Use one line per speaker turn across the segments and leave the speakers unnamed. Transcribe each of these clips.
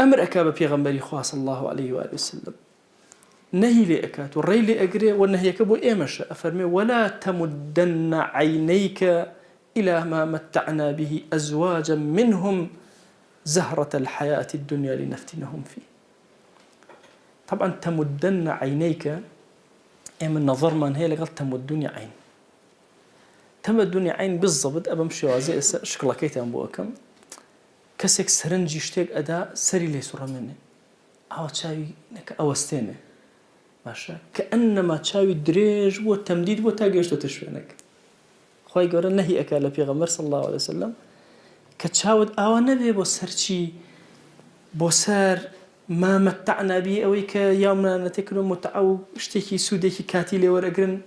أمر أكاب بيغمبري خاص صلى الله عليه وآله وسلم نهي لأكات والري لأجري والنهي كبو إيمش أفرمي ولا تمدن عينيك إلى ما متعنا به أزواجا منهم زهرة الحياة الدنيا لنفتنهم فيه. طبعا تمدن عينيك من نظر من هي لقد تمدني عين تمدني عين بالضبط أبمشي وزي شكلك كيت أبو أكم كسك سرنجي اشتاق أداء سري لي سورة مني أو تشاوي نك أوستينه ماشا كأنما تشاوي دريج والتمديد وتاجيش وتشفينك خوي قرر نهي أكال في غمر صلى الله عليه وسلم كتشاود أو نبي بوسرشي بوسر ما متعنا به أويك يومنا نتكلم متعو اشتكي سودكي كاتيلي ورقرن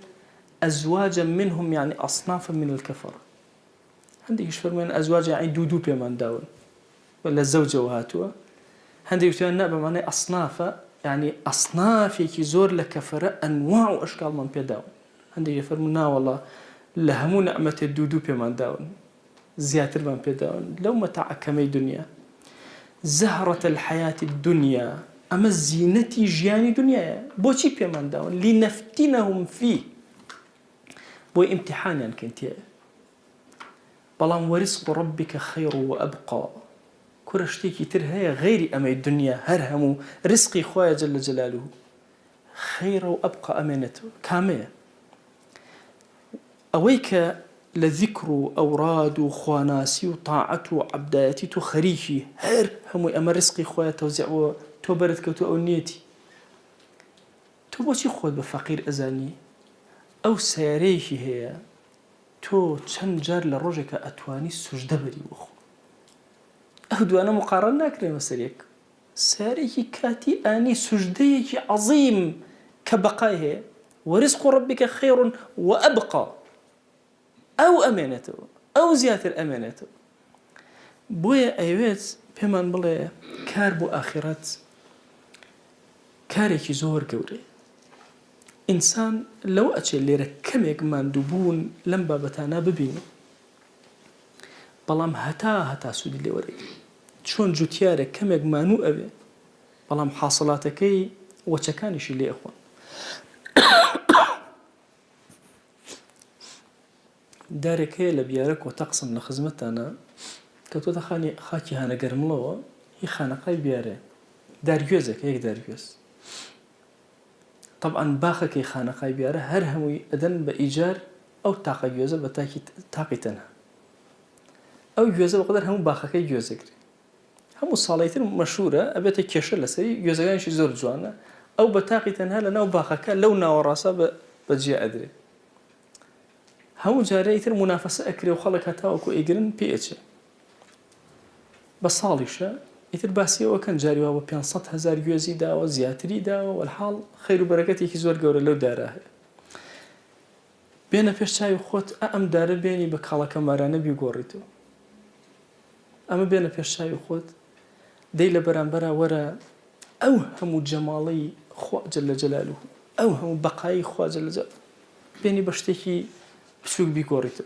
أزواجا منهم يعني أصنافا من الكفر عندي يشفر من أزواج يعني دودو بيمان داون ولا الزوجة وهاتوا عندي يشفر النبى معناه أصنافا يعني أصناف يكي زور لكفر أنواع وأشكال من بيداون عندي يشفر منا والله لهمو نعمة الدودو بيمان داون زياتر من بيداون لو متاع كمي دنيا زهرة الحياة الدنيا أما زينتي جياني دنيا بوشي بيمان داون لنفتنهم فيه بو امتحان يعني كنتي بلان ورزق ربك خير وأبقى كرشتيكي ترهي غير أمي الدنيا هرهمو رزقي خويا جل جلاله خير وأبقى أمانته كامية أويك لذكر أوراد خواناسي وطاعته وعبداتي تخريشي هرهمو أما رزقي خويا توزع توبرتك وتأونيتي توبوشي خود بفقير أزاني أو سياريشي هي تو چەند جار لە ڕۆژێکە ئەتوانی سوژدە بەری بخۆ ئەو دوانە مقارن ناکرێمە سەرێک سارێکی کاتی ئانی سوژدەیەکی عەظیم کە بەقای هەیە وەرزق ڕەبیکە خەیڕ وەئەبقا ئەو ئەمێنێتەوە ئەو زیاتر ئەمێنێتەوە بۆیە ئەیەوێت پێمان بڵێ کار بۆ ئاخرەت کارێکی زۆر گەورەیە إنسان لو أشي اللي ركمك مندوبون لم بابتانا ببينه بلام هتا سود اللي وريك شون جوتيارك كمك مانو أبي بلام حاصلاتكي وشكانش اللي أخوان دارك هي لبيارك وتقسم لخزمتنا كتو تخاني خاكي هانا قرملوه هي خانقاي بياره داريوزك هيك داريوز طبعا باخك خانقاي بياره هر هموي أدن بإيجار أو تاقي جوزة بتاكي تاقي تنها أو جوزة بقدر هم باخك جوزة هم الصاليتين مشهورة أبيت كيشر لسري جوزة كانش زور جوانا أو بتاقي تنها لنا باخك لو ناوراسة بجي أدري هم جاريتين منافسة أكري وخلق هتا وكو إيجرن بي اتش بصاليشة يتر باسية وكان جاري وابو 500,000 جوزي داوة زياتري داوة والحال خير وبركاتي كي زور قورة لو داراه بينا فيش شاي وخوت أم دار بيني بكالا كمارانا بيقوريتو أما بينا فيش شاي وخوت ديلا برانبرا ورا أوهم جمالي خوا جل جلاله أوهم بقاي خوا جل جلاله بيني بشتكي بسوق بيقوريتو